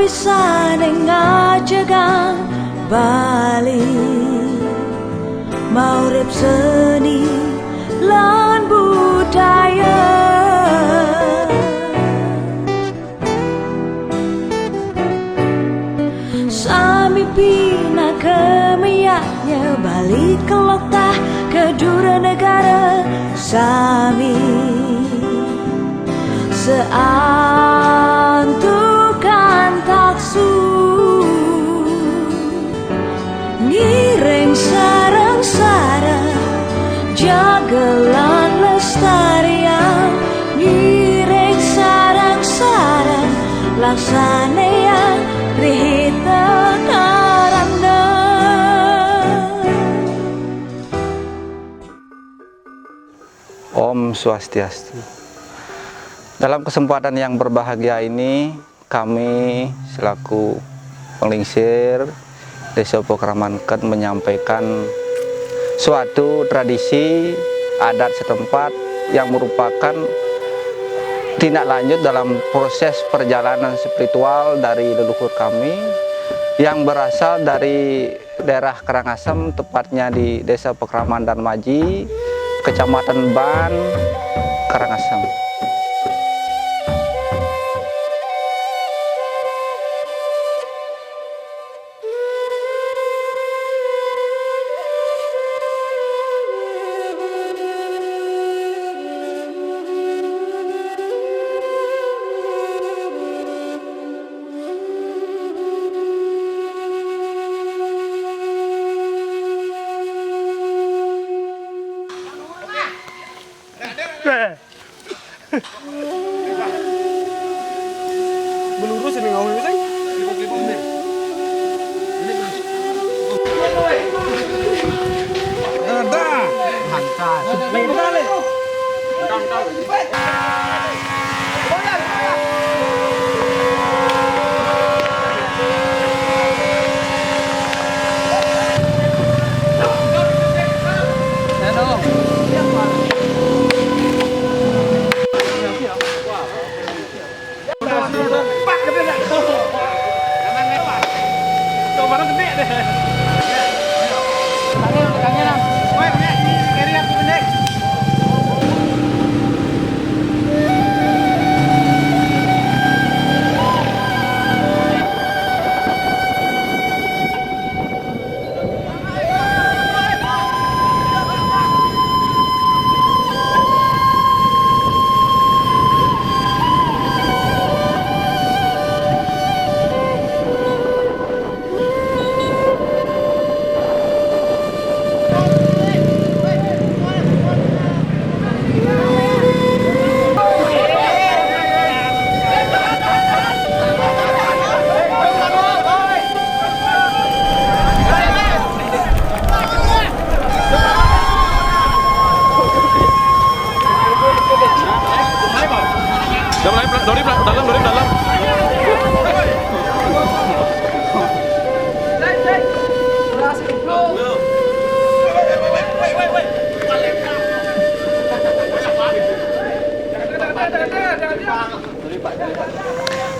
bisa ngajagang Bali maurip seni lan budaya. Sami pina kemeyaknya Bali kelokta kedua negara Sami seantukan taksu ngireng sarang-sarang jagalan lestarian ngireng sarang-sarang laksanean rihita karana. Om Swastiastu. Dalam kesempatan yang berbahagia ini, kami selaku penglingsir Desa Pekramanken menyampaikan suatu tradisi adat setempat yang merupakan tindak lanjut dalam proses perjalanan spiritual dari leluhur kami yang berasal dari daerah Karangasem, tepatnya di Desa Pekraman dan Maji, Kecamatan Ban, Karangasem. Melurus ini ngomong ini, lipuk-lipuk nih. Ada. Hantar. Lele.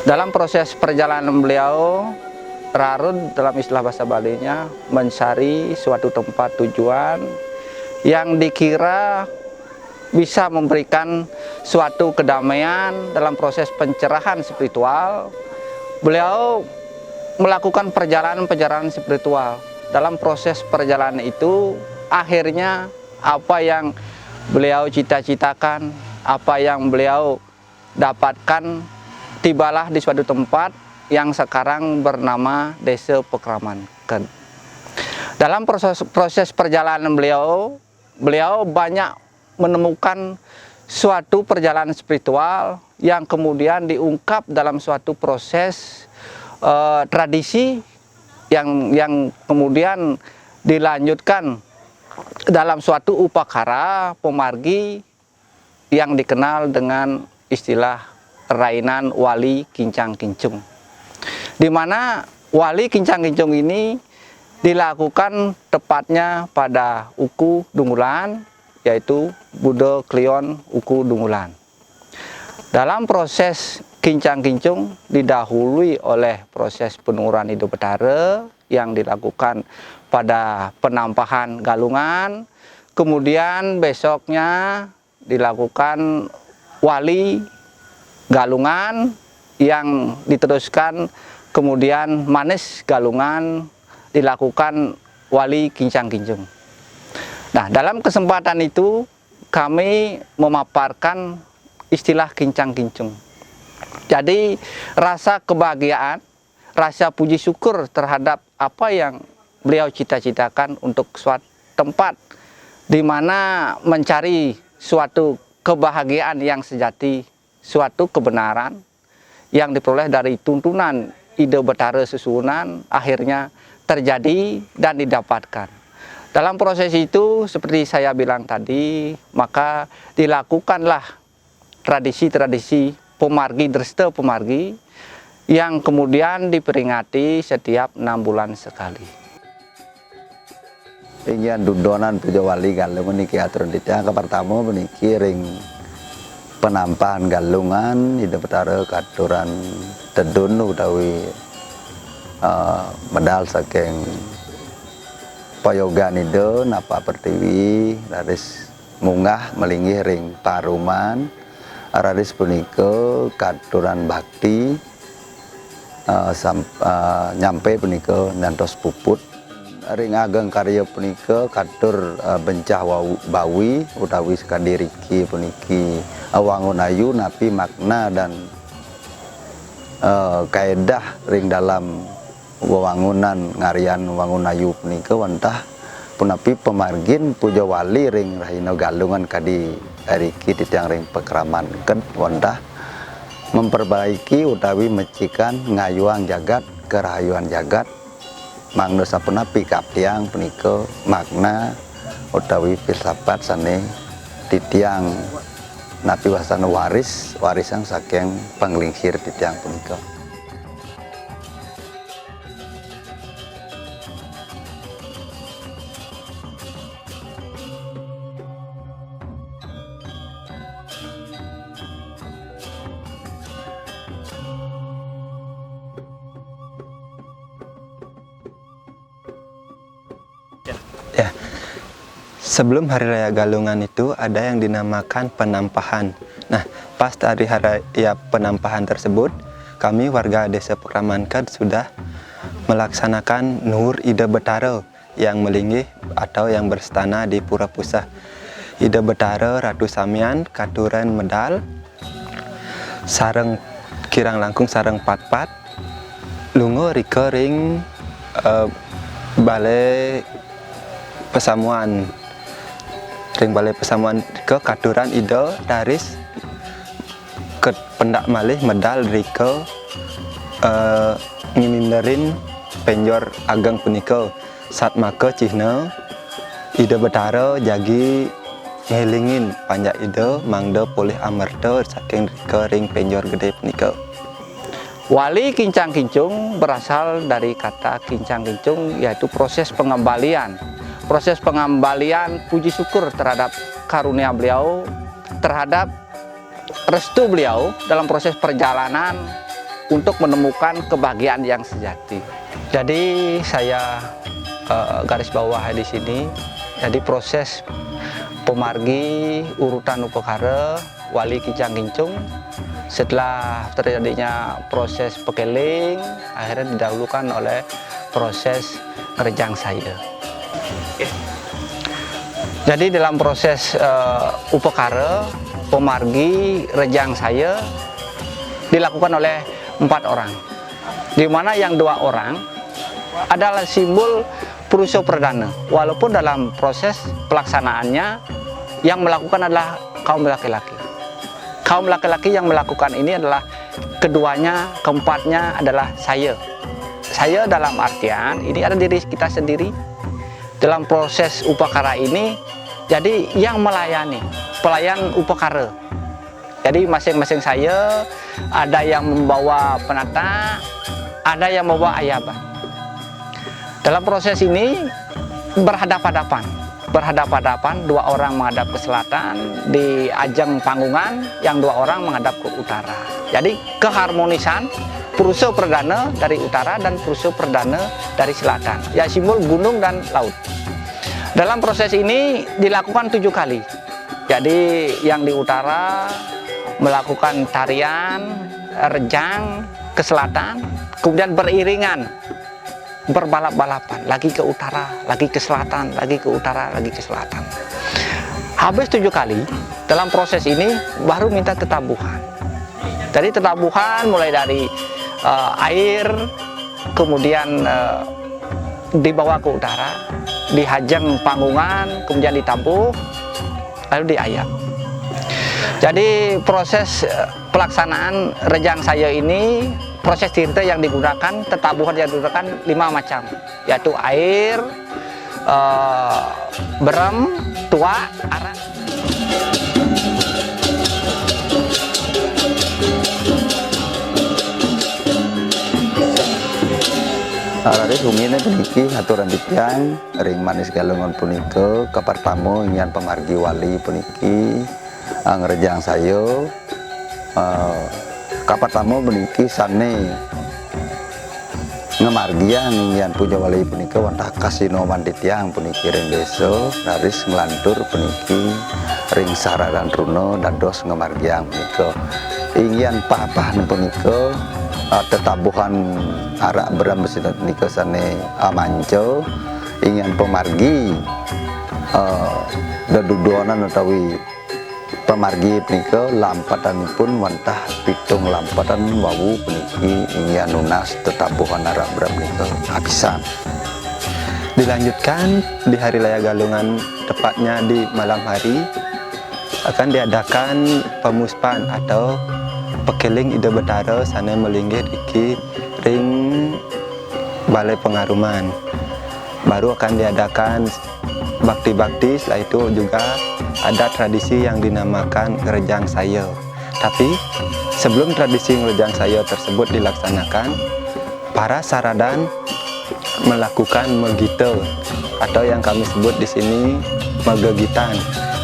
Dalam proses perjalanan beliau, rarun dalam istilah bahasa Balinya mencari suatu tempat tujuan yang dikira bisa memberikan suatu kedamaian dalam proses pencerahan spiritual. Beliau melakukan perjalanan-perjalanan spiritual. Dalam proses perjalanan itu, akhirnya apa yang beliau cita-citakan, apa yang beliau dapatkan, tibalah di suatu tempat yang sekarang bernama Desa Pekramanken. Dalam proses perjalanan beliau banyak menemukan suatu perjalanan spiritual yang kemudian diungkap dalam suatu proses tradisi yang kemudian dilanjutkan dalam suatu upacara pemargi yang dikenal dengan istilah Rainan Wali Kincang Kincung, di mana Wali Kincang Kincung ini dilakukan tepatnya pada Uku Dungulan, yaitu Buddha Klion Uku Dungulan. Dalam proses Kincang Kincung didahului oleh proses penurunan Ida Betara yang dilakukan pada penampahan galungan. Kemudian besoknya dilakukan wali galungan yang diteruskan, kemudian manis galungan dilakukan wali Kincang Kincung. Nah, dalam kesempatan itu kami memaparkan istilah Kincang Kincung. Jadi rasa kebahagiaan, rasa puji syukur terhadap apa yang beliau cita-citakan untuk suatu tempat di mana mencari suatu kebahagiaan yang sejati, suatu kebenaran yang diperoleh dari tuntunan Ida Betara susunan akhirnya terjadi dan didapatkan. Dalam proses itu, seperti saya bilang tadi, maka dilakukanlah tradisi-tradisi pemargi Dresta Pemargi yang kemudian diperingati setiap 6 bulan sekali. Ingin dudonan puja wali galungan niki aturan ditya pertama meniki ring penampahan galungan Ida Betara katuran tedun utawi medal saking payogan Ida napa pertiwi raris munggah melinggih ring paruman raris punika katuran bakti nyampe punika ngantos puput ring ageng karya punika katur bencah bawi utawi sakandiriki puniki wangun ayu napi makna dan kaedah ring dalam wewangunan ngarian wangun ayu punika wantah punapi pemargin puja wali ring rahina galungan kadi ariki titiang ring pekraman ken wantah memperbaiki utawi mecikan ngayuang jagat kerahayuan jagat mangda sapunapi kaptiang punika makna utawi filsafat sane titiang napi wasana warisan saking panglingsir titiang punika. Ya, sebelum Hari Raya Galungan itu ada yang dinamakan penampahan. Nah, pas dari Hari Raya penampahan tersebut, kami warga Desa Pekramankan sudah melaksanakan Nuhur Ida Betara yang melinggih atau yang berstana di Pura Pusah. Ida Betara Ratu Samian katuran medal, sareng kirang langkung sareng pat-pat, lungo rike ring balai pesamuan ring balai pesamuan ke katuran Ida daris ke pendak malih medal rike ngininderin penjor ageng punika saat maka cihna Ida Betara jagi ngelingin panjak Ida mangda polih amerta saking rike ring penjor gede punika. Wali Kincang Kincung berasal dari kata Kincang Kincung, yaitu proses pengembalian. Proses pengembalian puji syukur terhadap karunia beliau, terhadap restu beliau dalam proses perjalanan untuk menemukan kebahagiaan yang sejati. Jadi saya garis bawah di sini, jadi proses pemargi urutan upakara Wali Kincang Kincung setelah terjadinya proses pekeling akhirnya didahulukan oleh proses ngerejang saya. Jadi dalam proses upakara pemargi rejang saya dilakukan oleh 4 orang, di mana yang 2 orang adalah simbol Purusa Perdana, walaupun dalam proses pelaksanaannya yang melakukan adalah kaum laki-laki. Kaum laki-laki yang melakukan ini adalah keduanya, keempatnya adalah saya. Saya dalam artian ini ada diri kita sendiri dalam proses upakara ini. Jadi yang melayani, pelayan upakara. Jadi masing-masing saya ada yang membawa penata, ada yang membawa ayaba. Dalam proses ini berhadapan-hadapan. berhadapan-hadapan, 2 orang menghadap ke selatan di ajang panggungan, yang 2 orang menghadap ke utara. Jadi keharmonisan Prusa Perdana dari utara dan Prusa Perdana dari selatan, ya simbol gunung dan laut. Dalam proses ini dilakukan 7 kali. Jadi yang di utara melakukan tarian rejang ke selatan, kemudian beriringan, berbalap-balapan, lagi ke utara, lagi ke selatan, lagi ke utara, lagi ke selatan. Habis 7 kali, dalam proses ini baru minta tetabuhan. Jadi tetabuhan mulai dari air, kemudian dibawa ke utara, dihajeng panggungan, kemudian ditabuh, lalu diayak. Jadi proses pelaksanaan rejang saya ini, proses tirta yang digunakan, tetabuhan yang digunakan 5 macam, yaitu air, berem, tua, arak. Araris hungine puniki aturan titiang ring manis galungan punika kapertamo ingin pemargi wali puniki ngerejang sayo kapertamo puniki sane ngemargian ingin puja wali punika wantah kasino manditiang puniki ring beso naris ngelantur puniki ring sara dan runo dados ngemargian punika ingin papah punika tetabuhan arak beram besinat nika sane amanco ingin pemargi dadudonan utawi pemargi punika lampatanipun wantah pitung lampatan wawu puniki ingin nunas tetabuhan arak beram nika habisan. Dilanjutkan di hari raya Galungan, tepatnya di malam hari akan diadakan pemuspan atau pekeling ide betara sana melinggih iki ring balai pengaruman. Baru akan diadakan bakti-bakti, setelah itu juga ada tradisi yang dinamakan ngerejang sayo. Tapi sebelum tradisi ngerejang sayo tersebut dilaksanakan, para saradan melakukan megito atau yang kami sebut di sini megegitan,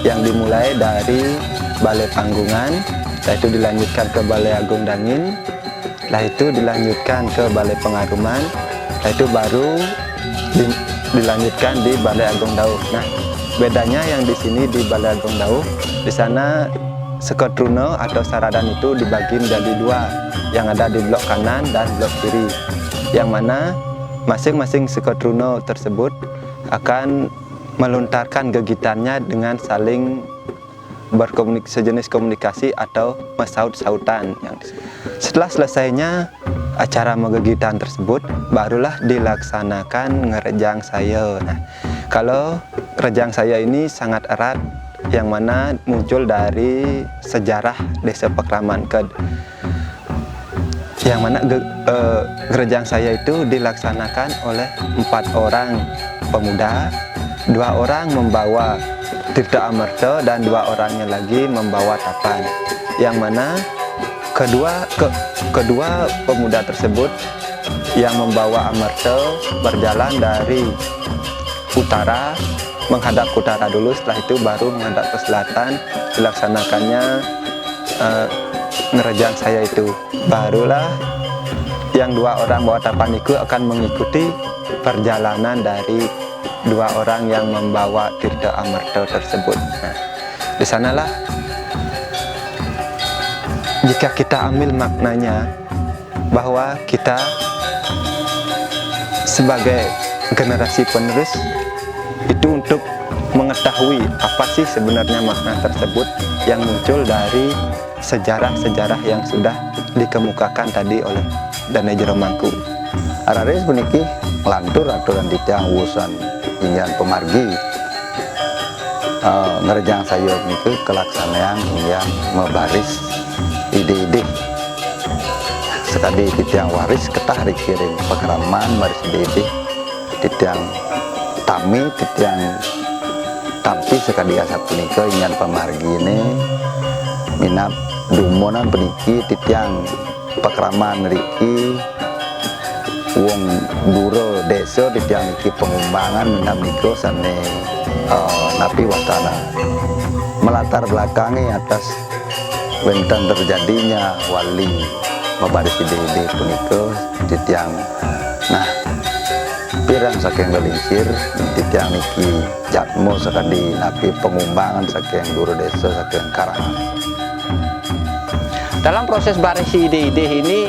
yang dimulai dari balai panggungan, setelah itu dilanjutkan ke Balai Agung Dangin, setelah itu dilanjutkan ke Balai Pengaruman, setelah itu baru dilanjutkan di Balai Agung Dauh. Nah, bedanya yang di sini di Balai Agung Dauh, di sana sekotruno atau saradan itu dibagi menjadi 2, yang ada di blok kanan dan blok kiri, yang mana masing-masing sekotruno tersebut akan melontarkan gegitannya dengan saling sejenis komunikasi atau mesaut-sautan. Setelah selesainya acara megegitan tersebut, barulah dilaksanakan ngerejang sayo. Nah, kalau rejang sayo ini sangat erat, yang mana muncul dari sejarah Desa Pekraman Ked, yang mana ngerejang sayo itu dilaksanakan oleh 4 orang pemuda, 2 orang membawa Tirta Amerta dan 2 orangnya lagi membawa tapan, yang mana kedua pemuda tersebut yang membawa Amerta berjalan dari utara menghadap ke utara dulu, setelah itu baru menghadap ke selatan dilaksanakannya ngerejang saya itu. Barulah yang 2 orang bawa tapan itu akan mengikuti perjalanan dari 2 orang yang membawa Tirta Amerta tersebut. Nah, di sanalah jika kita ambil maknanya bahwa kita sebagai generasi penerus itu untuk mengetahui apa sih sebenarnya makna tersebut yang muncul dari sejarah-sejarah yang sudah dikemukakan tadi oleh Dane Jero Mangku. Araris puniki lantur aturan titiang wusan ingin pemargi ngerejang sayo niku kelaksanaan ingin mebaris ide-ide sekali titiang waris ketah rikiring pekraman baris ide-ide titiang tami titiang tampi sekali asap punika ingin pemargi ini minap dumonan puniki titiang pekraman riki wong duro desa di tiang iki pengumbangan namiko sane napi wastana melatar belakangi atas wenten terjadinya wali mabaris ide-ide punika di tiang nah pirang saking belingsir di tiang iki jatmo sakadi napi pengumbangan saking duro desa saking karangan. Dalam proses baris ide-ide ini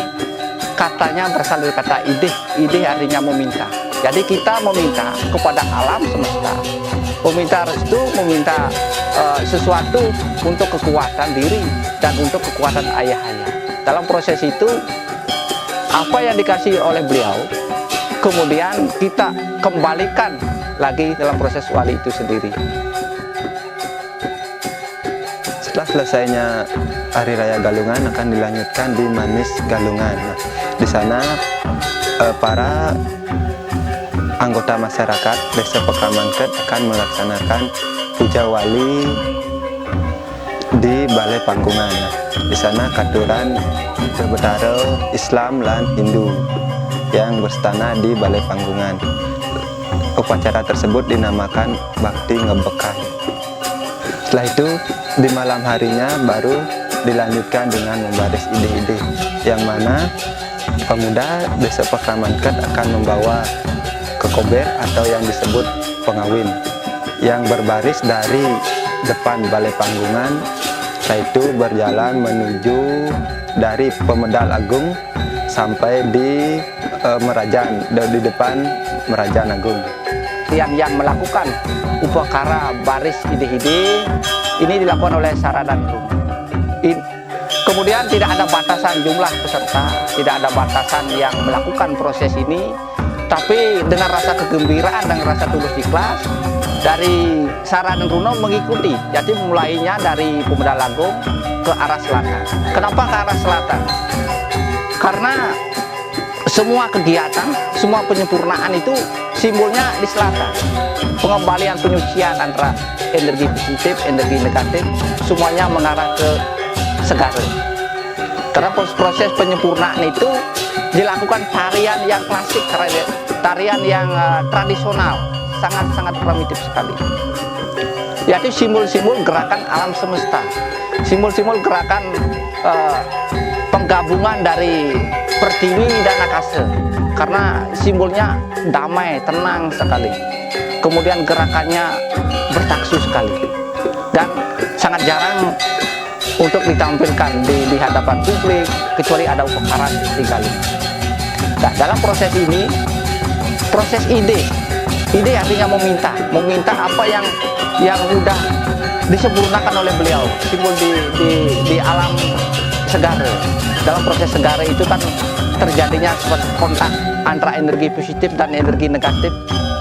katanya berasal dari kata ide. Ide artinya meminta. Jadi kita meminta kepada alam semesta, meminta restu, meminta sesuatu untuk kekuatan diri dan untuk kekuatan ayah-ayah. Dalam proses itu, apa yang dikasih oleh beliau, kemudian kita kembalikan lagi dalam proses wali itu sendiri. Setelah selesainya Hari Raya Galungan akan dilanjutkan di Manis Galungan. Nah, di sana para anggota masyarakat Desa Pekramanket akan melaksanakan puja wali di Balai Panggungan. Nah, di sana katuran berbedara Islam dan Hindu yang berstana di Balai Panggungan. Upacara tersebut dinamakan Bakti Ngebekan. Setelah itu di malam harinya baru dilanjutkan dengan membaris ide-ide, yang mana pemuda Desa Pekramanket akan membawa kekober atau yang disebut pengawin yang berbaris dari depan Balai Panggungan, setelah itu berjalan menuju dari Pemedal Agung sampai di Merajan, di depan Merajan Agung. Yang melakukan upacara baris ide-ide ini dilakukan oleh Sara dan Rum. Kemudian tidak ada batasan jumlah peserta, tidak ada batasan yang melakukan proses ini, tapi dengan rasa kegembiraan dan rasa tulus ikhlas dari Sara dan Runo mengikuti. Jadi mulainya dari Pemedal Agung ke arah selatan. Kenapa ke arah selatan? Karena semua kegiatan, semua penyempurnaan itu simbolnya di selatan. Pengembalian penyucian antara energi positif, energi negatif, semuanya mengarah ke Segara. Karena proses penyempurnaan itu dilakukan tarian yang klasik, tarian yang tradisional, sangat-sangat primitif sekali. Yaitu simbol-simbol gerakan alam semesta, simbol-simbol gerakan penggabungan dari Pertiwi dan Akasa. Karena simbolnya damai, tenang sekali. Kemudian gerakannya bertaksu sekali dan sangat jarang untuk ditampilkan di hadapan publik kecuali ada upacara sekali. Nah, dalam proses ini, proses ide artinya meminta apa yang sudah disempurnakan oleh beliau, simbol di alam Segara. Dalam proses Segara itu kan terjadinya seperti kontak antara energi positif dan energi negatif.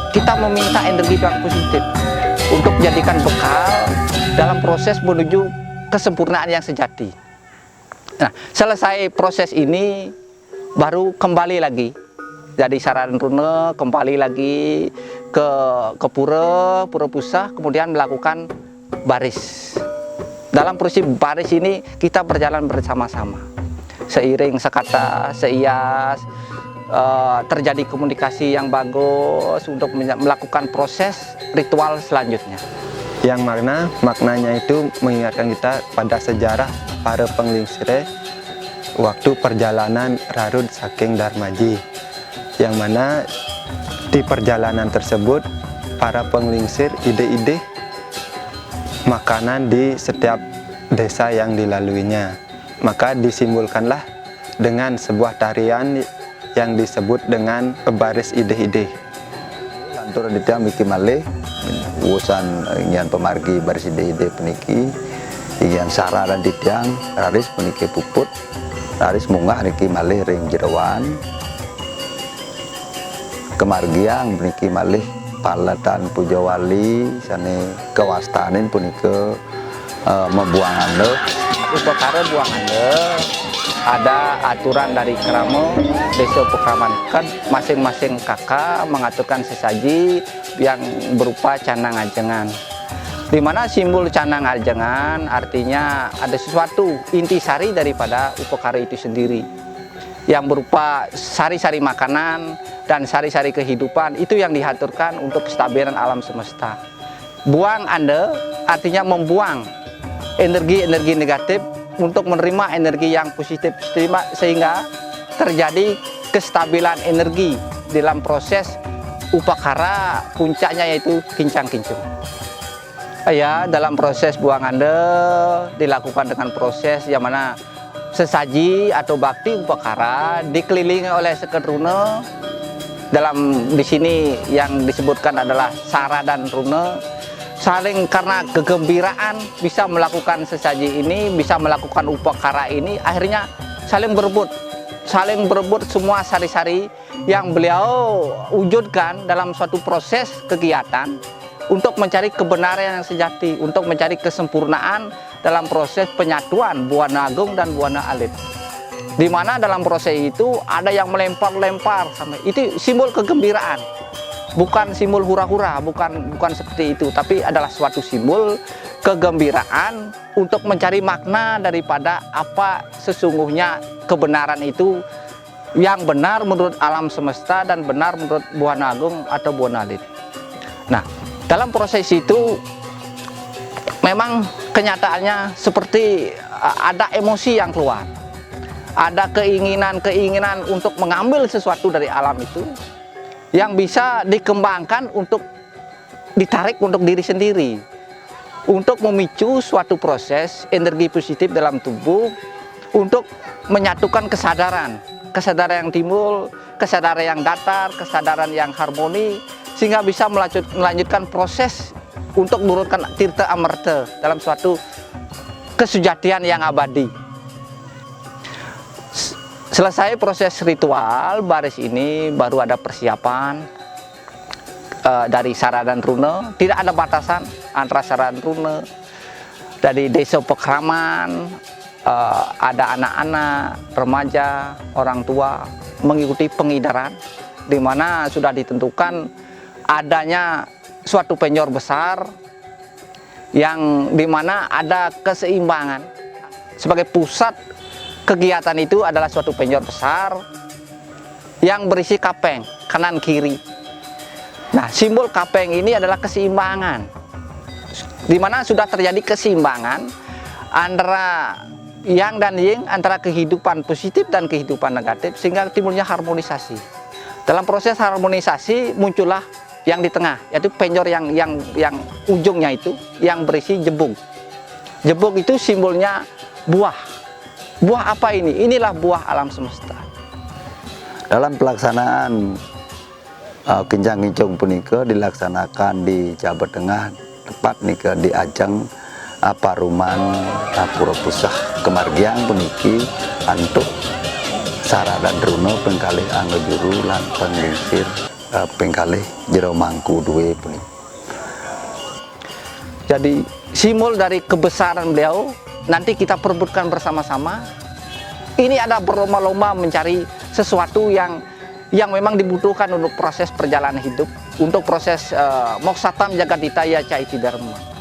Kita meminta energi yang positif untuk jadikan bekal dalam proses menuju kesempurnaan yang sejati. Nah, selesai proses ini baru kembali lagi. Jadi Sara dan Rune kembali lagi ke pura pusah, kemudian melakukan baris. Dalam proses baris ini kita berjalan bersama-sama, seiring sekata, seias, terjadi komunikasi yang bagus untuk melakukan proses ritual selanjutnya. Yang maknanya itu mengingatkan kita pada sejarah para penglingsir waktu perjalanan Rarud saking Darmaji, yang mana di perjalanan tersebut para penglingsir ide-ide makanan di setiap desa yang dilaluinya, maka disimbolkanlah dengan sebuah tarian yang disebut dengan baris ide-ide. Lantur di tiang miki malih urusan ingin pemargi baris ide-ide peniki ingin Sara dan di tiang raris peniki puput raris munggah niki malih ring jerawan kemargiang peniki malih palatan puja wali sane kewastanin punike membuang ande Upacara buang ande ada aturan dari Kramo Desa Pekramanket, masing-masing kakak mengaturkan sesaji yang berupa canang ajengan. Di mana simbol canang ajengan artinya ada sesuatu intisari daripada upacara itu sendiri. yang berupa sari-sari makanan dan sari-sari kehidupan, itu yang diaturkan untuk kestabilan alam semesta. Buang ande artinya membuang energi-energi negatif untuk menerima energi yang positif, sehingga terjadi kestabilan energi dalam proses upakara, puncaknya yaitu kincang-kincung. Ya, dalam proses buang ande dilakukan dengan proses yang mana sesaji atau bakti upakara dikelilingi oleh seket rune. Dalam di sini yang disebutkan adalah sara dan rune. Saling karena kegembiraan bisa melakukan sesaji ini, bisa melakukan upakara ini, akhirnya saling berebut semua sari-sari yang beliau wujudkan dalam suatu proses kegiatan untuk mencari kebenaran yang sejati, untuk mencari kesempurnaan dalam proses penyatuan Buana Agung dan Buana Alit. Di mana dalam proses itu ada yang melempar-lempar, itu simbol kegembiraan. Bukan simbol hura-hura, bukan seperti itu, tapi adalah suatu simbol kegembiraan untuk mencari makna daripada apa sesungguhnya kebenaran itu, yang benar menurut alam semesta dan benar menurut Buana Agung atau Buana Alit. Nah, dalam proses itu memang kenyataannya seperti ada emosi yang keluar, ada keinginan untuk mengambil sesuatu dari alam itu yang bisa dikembangkan untuk ditarik untuk diri sendiri, untuk memicu suatu proses energi positif dalam tubuh, untuk menyatukan kesadaran yang timbul, kesadaran yang datar, kesadaran yang harmoni, sehingga bisa melanjutkan proses untuk menurunkan tirta amarta dalam suatu kesejatian yang abadi. Selesai proses ritual baris ini, baru ada persiapan dari sara dan rune. Tidak ada batasan antara sara dan rune. Dari desa pekraman, ada anak-anak, remaja, orang tua mengikuti pengidaran, di mana sudah ditentukan adanya suatu penyor besar yang dimana ada keseimbangan. Sebagai pusat kegiatan itu adalah suatu penyor besar yang berisi kapeng kanan kiri. Nah, simbol kapeng ini adalah keseimbangan, di mana sudah terjadi keseimbangan antara yang dan yin, antara kehidupan positif dan kehidupan negatif, sehingga timbulnya harmonisasi. Dalam proses harmonisasi muncullah yang di tengah, yaitu penyor yang ujungnya itu yang berisi jebung. Jebung itu simbolnya buah. Buah apa ini? Inilah buah alam semesta. Dalam pelaksanaan kincang-kincung punika dilaksanakan di Jawa Tengah, tepat nika di ajang Paruman Pura Pusah Kemargiang puniki antuk sara dan runa pengkalih anggo juru lan penglingsir pengkalih jero mangku duwe puniki. Jadi simbol dari kebesaran beliau nanti kita perebutkan bersama-sama. Ini ada berlomba-lomba mencari sesuatu yang memang dibutuhkan untuk proses perjalanan hidup, untuk proses moksatam jagaditaya caiti dharma.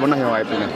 benar ya wipe ini.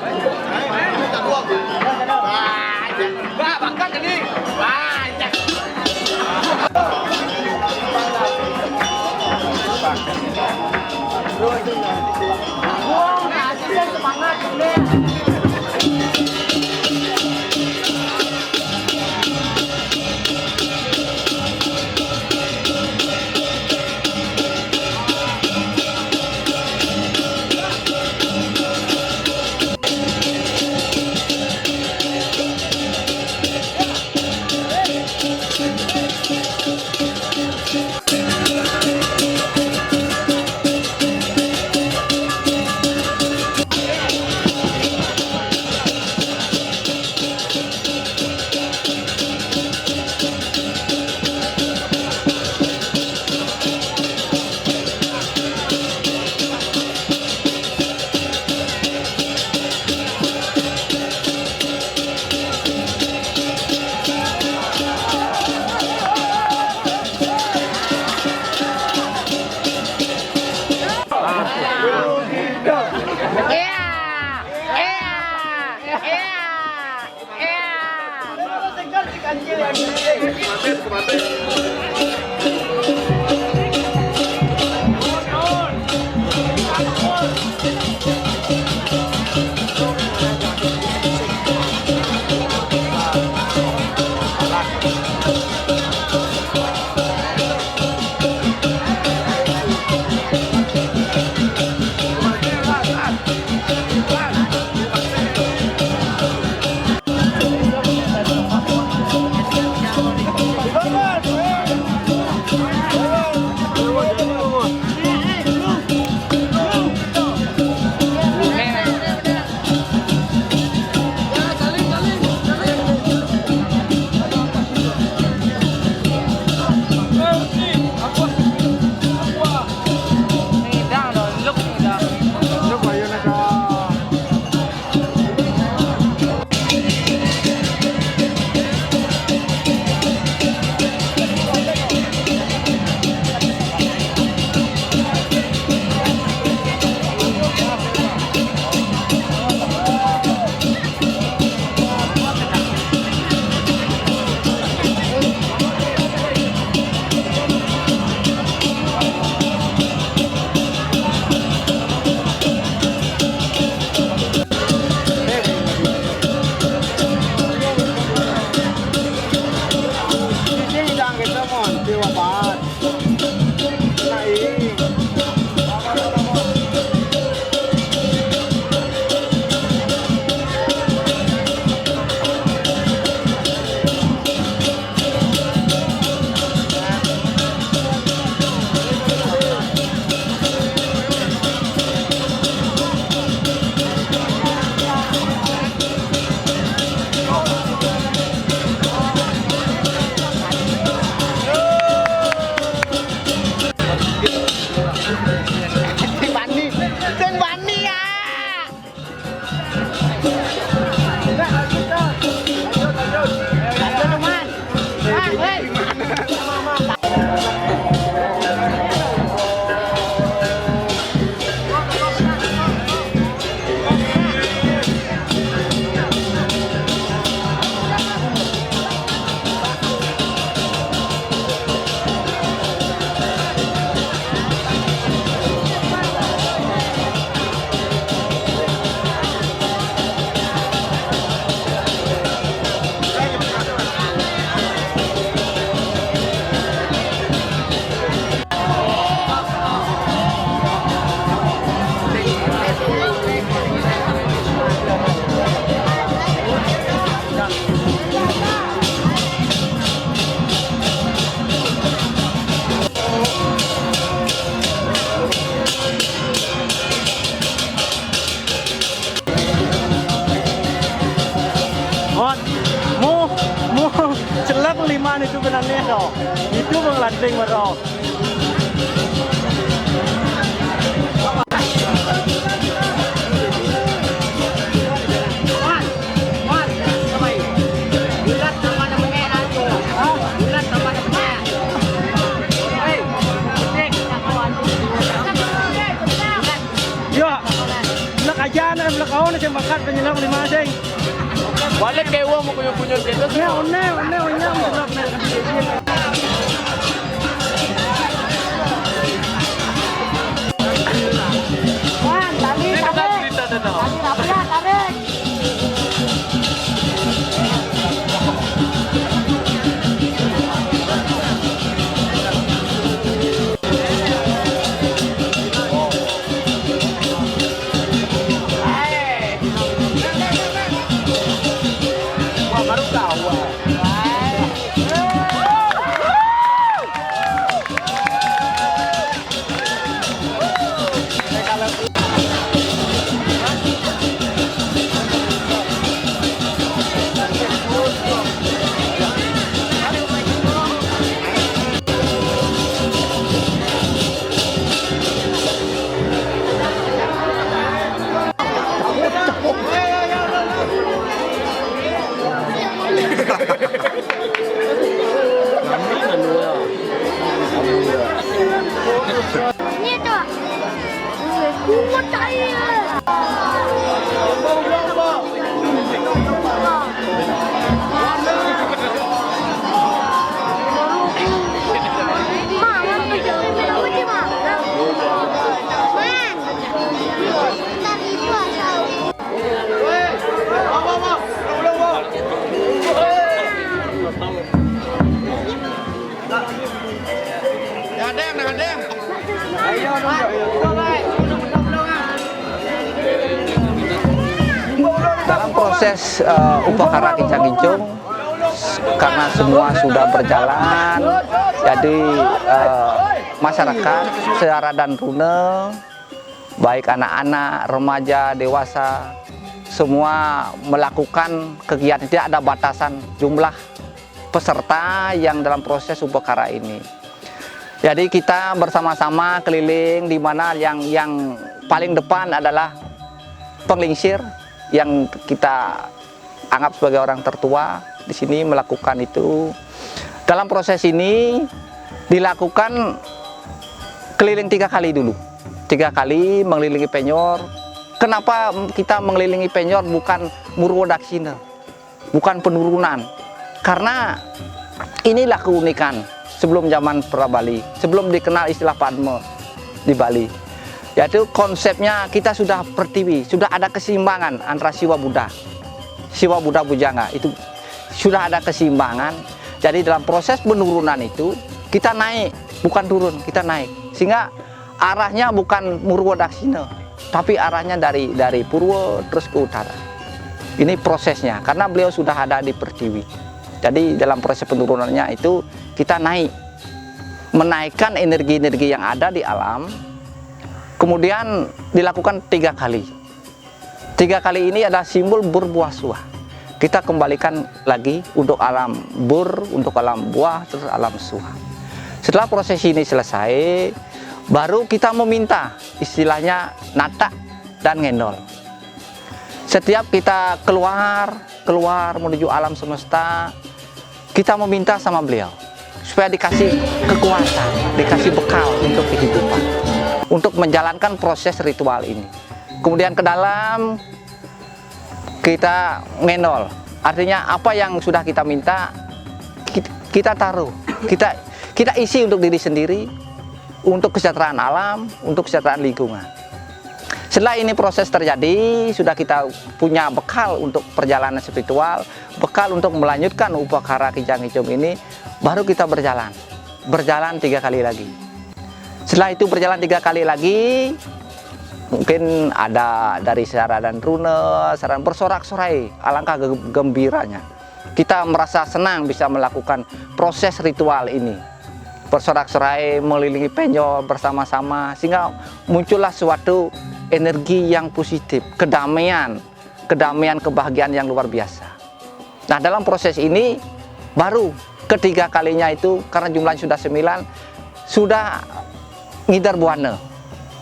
Liman itu benarnya dong. Itu menglanding merok. Ya, nak aja nak belakau. Bulat penyelam 5 sing. Balik kayak uang mau punya kita. Ya, one menyelam nih. Wan, tali, tarik. Cerita tentang. Tali rapia, tarik. Ini tuh. Kuat saya. Dalam proses upacara kincang-kincung, karena semua sudah berjalan, jadi masyarakat secara dan rune, baik anak-anak, remaja, dewasa, semua melakukan kegiatan, tidak ada batasan jumlah peserta yang dalam proses upacara ini. Jadi kita bersama-sama keliling, di mana yang paling depan adalah penglingsir yang kita anggap sebagai orang tertua di sini melakukan itu. Dalam proses ini dilakukan keliling 3 kali dulu, 3 kali mengelilingi penyor. Kenapa kita mengelilingi penyor bukan murwodaksina, bukan penurunan? Karena inilah keunikan sebelum zaman pra-Bali, sebelum dikenal istilah Padma di Bali. Yaitu konsepnya kita sudah pertiwi, sudah ada keseimbangan antara Siwa Buddha Bujanga, itu sudah ada keseimbangan. Jadi dalam proses penurunan itu kita naik, bukan turun, kita naik. Sehingga arahnya bukan murwodaksina, tapi arahnya dari Purwo terus ke utara. Ini prosesnya, karena beliau sudah ada di pertiwi. Jadi dalam proses penurunannya itu kita naik, menaikkan energi-energi yang ada di alam. Kemudian dilakukan 3 kali. 3 kali ini adalah simbol berbuah suah. Kita kembalikan lagi untuk alam bur, untuk alam buah, terus alam suah. Setelah proses ini selesai, baru kita meminta, istilahnya nata dan ngendol. Setiap kita keluar menuju alam semesta, kita meminta sama beliau supaya dikasih kekuatan, dikasih bekal untuk kehidupan, untuk menjalankan proses ritual ini. Kemudian ke dalam kita ngendol, artinya apa yang sudah kita minta kita taruh, kita isi untuk diri sendiri, untuk kesejahteraan alam, untuk kesejahteraan lingkungan. Setelah ini proses terjadi, sudah kita punya bekal untuk perjalanan spiritual, bekal untuk melanjutkan upacara kincang-kincung ini, baru kita berjalan 3 kali lagi. Setelah itu berjalan 3 kali lagi, mungkin ada dari Sara dan Rune, Saran bersorak-sorai, alangkah gembiranya. Kita merasa senang bisa melakukan proses ritual ini. Bersorak-sorai, mengelilingi penyor bersama-sama, sehingga muncullah suatu energi yang positif, kedamaian, kebahagiaan yang luar biasa. Nah, dalam proses ini baru ketiga kalinya itu, karena jumlahnya sudah 9, sudah ngidar buana.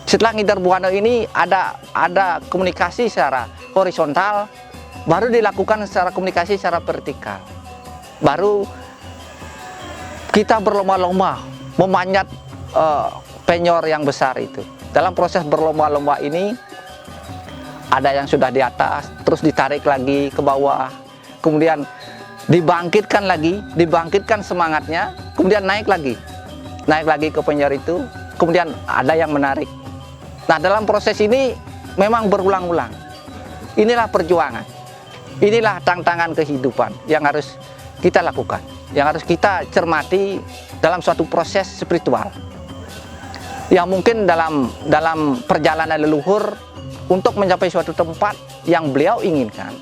Setelah ngidar buana ini ada komunikasi secara horizontal, baru dilakukan secara komunikasi secara vertikal. Baru kita berlomba-lomba memanjat penyor yang besar itu. Dalam proses berlomba-lomba ini, ada yang sudah di atas, terus ditarik lagi ke bawah, kemudian dibangkitkan lagi, dibangkitkan semangatnya, kemudian naik lagi ke penjara itu, kemudian ada yang menarik. Nah, dalam proses ini memang berulang-ulang. Inilah perjuangan, inilah tantangan kehidupan yang harus kita lakukan, yang harus kita cermati dalam suatu proses spiritual. Yang mungkin dalam perjalanan leluhur untuk mencapai suatu tempat yang beliau inginkan,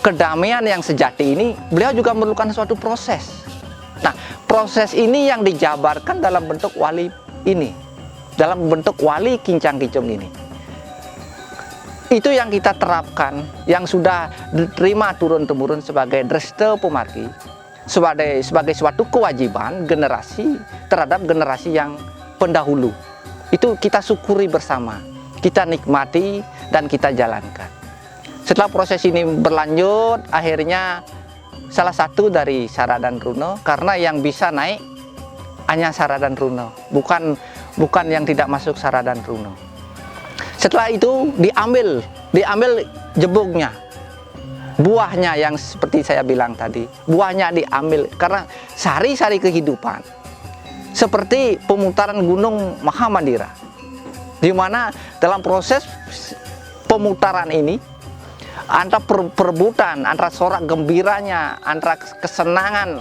kedamaian yang sejati ini, beliau juga memerlukan suatu proses. Nah, proses ini yang dijabarkan dalam bentuk wali ini, dalam bentuk wali Kincang Kicung ini. Itu yang kita terapkan, yang sudah diterima turun-temurun sebagai Dreste Pemargi, sebagai suatu kewajiban generasi terhadap generasi yang pendahulu. Itu kita syukuri bersama, kita nikmati dan kita jalankan. Setelah proses ini berlanjut, akhirnya salah satu dari Sara dan Runo, karena yang bisa naik hanya Sara dan Runo, bukan yang tidak masuk Sara dan Runo. Setelah itu diambil jebuknya, buahnya yang seperti saya bilang tadi, buahnya diambil karena sari-sari kehidupan, seperti pemutaran Gunung Mahamandira, di mana dalam proses pemutaran ini antara perebutan, antara sorak gembiranya, antara kesenangan,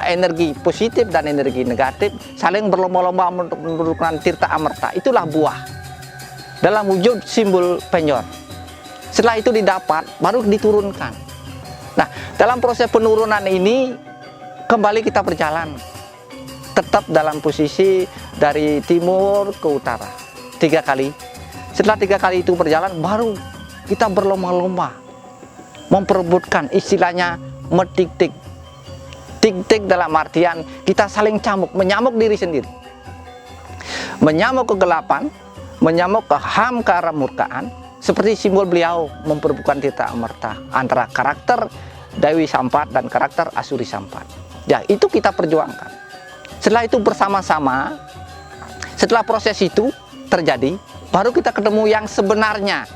energi positif dan energi negatif saling berlomba-lomba untuk menurunkan tirta amerta. Itulah buah dalam wujud simbol penyor. Setelah itu didapat, baru diturunkan. Nah, dalam proses penurunan ini kembali kita berjalan, tetap dalam posisi dari timur ke utara 3 kali. Setelah 3 kali itu berjalan, baru kita berlomba-lomba memperebutkan, istilahnya metik-tik. Tik-tik dalam artian kita saling menyamuk diri sendiri, menyamuk kegelapan, menyamuk kehamkaramurkaan, seperti simbol beliau memperebutkan tirta amerta antara karakter Dewi Sampat dan karakter Asuri Sampat. Ya, itu kita perjuangkan. Setelah itu bersama-sama, setelah proses itu terjadi, baru kita ketemu yang sebenarnya.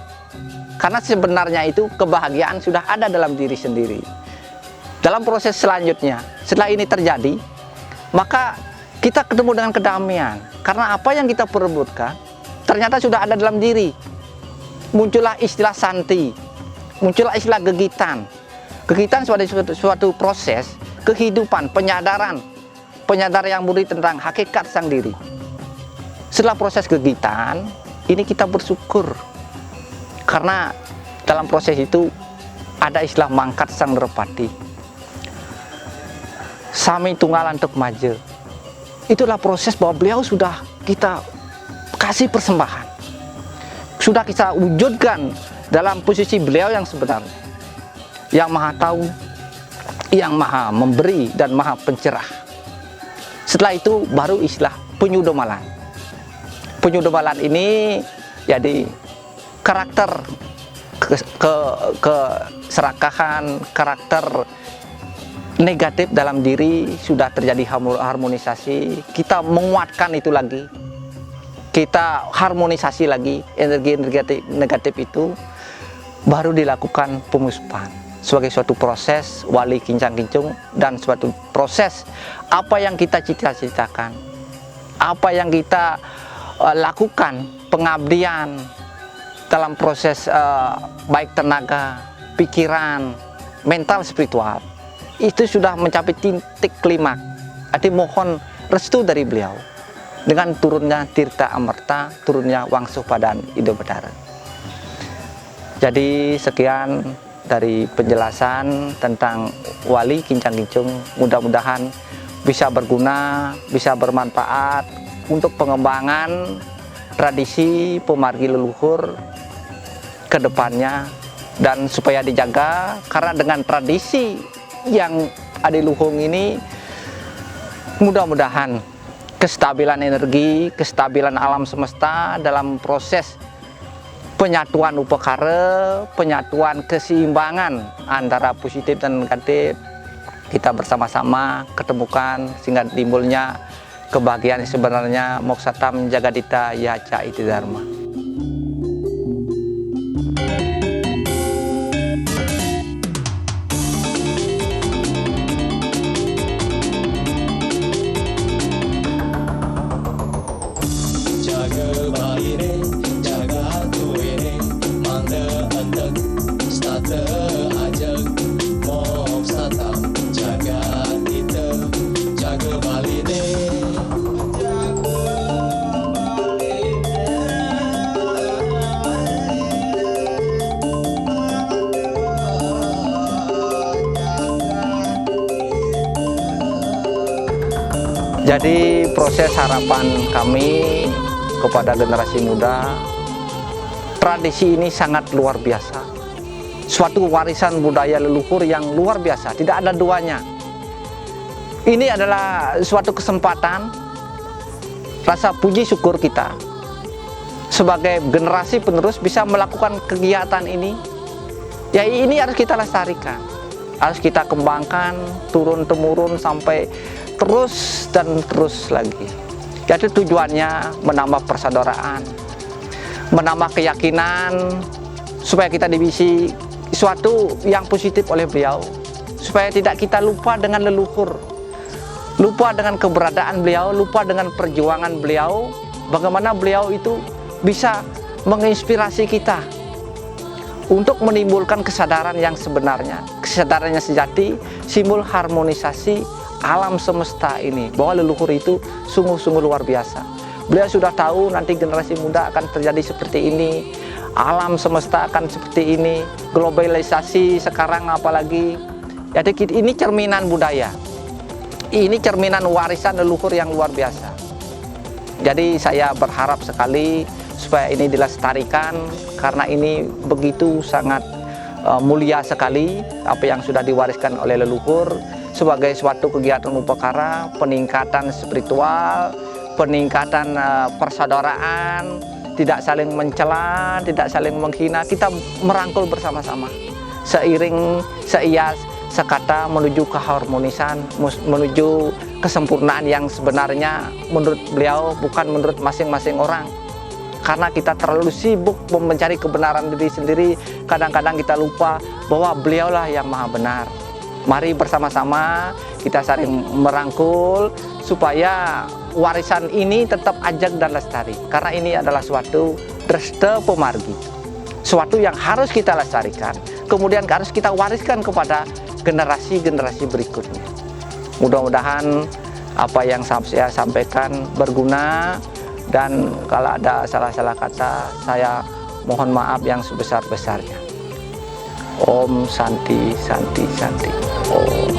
Karena sebenarnya itu kebahagiaan sudah ada dalam diri sendiri. Dalam proses selanjutnya, setelah ini terjadi, maka kita ketemu dengan kedamaian. Karena apa yang kita perebutkan, ternyata sudah ada dalam diri. Muncullah istilah santi, muncullah istilah gegitan. Gegitan sebagai suatu proses kehidupan, penyadaran yang murni tentang hakikat sang diri. Setelah proses gegitan, ini kita bersyukur. Karena dalam proses itu ada istilah mangkat sang Nerpati, Sami Tunggalan Tek Maje. Itulah proses bahwa beliau sudah kita kasih persembahan, sudah kita wujudkan dalam posisi beliau yang sebenarnya, yang maha tahu, yang maha memberi dan maha pencerah. Setelah itu baru istilah penyudomalan. Penyudomalan ini jadi karakter keserakahan, karakter negatif dalam diri sudah terjadi harmonisasi. Kita menguatkan itu lagi, kita harmonisasi lagi energi negatif itu, baru dilakukan pemuspan sebagai suatu proses wali Kincang Kicung dan suatu proses apa yang kita cita-citakan, apa yang kita lakukan, pengabdian dalam proses baik tenaga, pikiran, mental, spiritual, itu sudah mencapai titik klimaks. Jadi mohon restu dari beliau dengan turunnya tirta amerta, turunnya wangsuh padan Ido Bedara. Jadi sekian dari penjelasan tentang wali Kincang Kicung. Mudah-mudahan bisa berguna, bisa bermanfaat untuk pengembangan tradisi pemargi leluhur ke depannya, dan supaya dijaga, karena dengan tradisi yang adiluhung ini mudah-mudahan kestabilan energi, kestabilan alam semesta dalam proses penyatuan upakara, penyatuan keseimbangan antara positif dan negatif, kita bersama-sama ketemukan sehingga timbulnya kebahagiaan yang sebenarnya. Moksatam jagadita yaca iti dharma. Jadi proses harapan kami kepada generasi muda, tradisi ini sangat luar biasa. Suatu warisan budaya leluhur yang luar biasa, tidak ada duanya. Ini adalah suatu kesempatan, rasa puji syukur kita sebagai generasi penerus bisa melakukan kegiatan ini. Ya ini harus kita lestarikan, harus kita kembangkan turun-temurun sampai terus dan terus lagi. Jadi tujuannya menambah persaudaraan, menambah keyakinan supaya kita dibisi suatu yang positif oleh beliau, supaya tidak kita lupa dengan leluhur, lupa dengan keberadaan beliau, lupa dengan perjuangan beliau, bagaimana beliau itu bisa menginspirasi kita untuk menimbulkan kesadaran yang sebenarnya, kesadaran yang sejati, simbol harmonisasi alam semesta ini, bahwa leluhur itu sungguh-sungguh luar biasa. Beliau sudah tahu nanti generasi muda akan terjadi seperti ini, alam semesta akan seperti ini, globalisasi sekarang apalagi. Jadi ini cerminan budaya, ini cerminan warisan leluhur yang luar biasa. Jadi saya berharap sekali supaya ini dilestarikan, karena ini begitu sangat mulia sekali apa yang sudah diwariskan oleh leluhur, sebagai suatu kegiatan upakara, peningkatan spiritual, peningkatan persaudaraan, tidak saling mencela, tidak saling menghina, kita merangkul bersama-sama, seiring, seias, sekata menuju keharmonisan, menuju kesempurnaan yang sebenarnya menurut beliau, bukan menurut masing-masing orang. Karena kita terlalu sibuk mencari kebenaran diri sendiri, kadang-kadang kita lupa bahwa beliaulah yang maha benar. Mari bersama-sama kita saling merangkul supaya warisan ini tetap ajak dan lestari. Karena ini adalah suatu dresta pemargi, suatu yang harus kita lestarikan, kemudian harus kita wariskan kepada generasi-generasi berikutnya. Mudah-mudahan apa yang saya sampaikan berguna, dan kalau ada salah-salah kata saya mohon maaf yang sebesar-besarnya. Om Santi Santi Santi Om.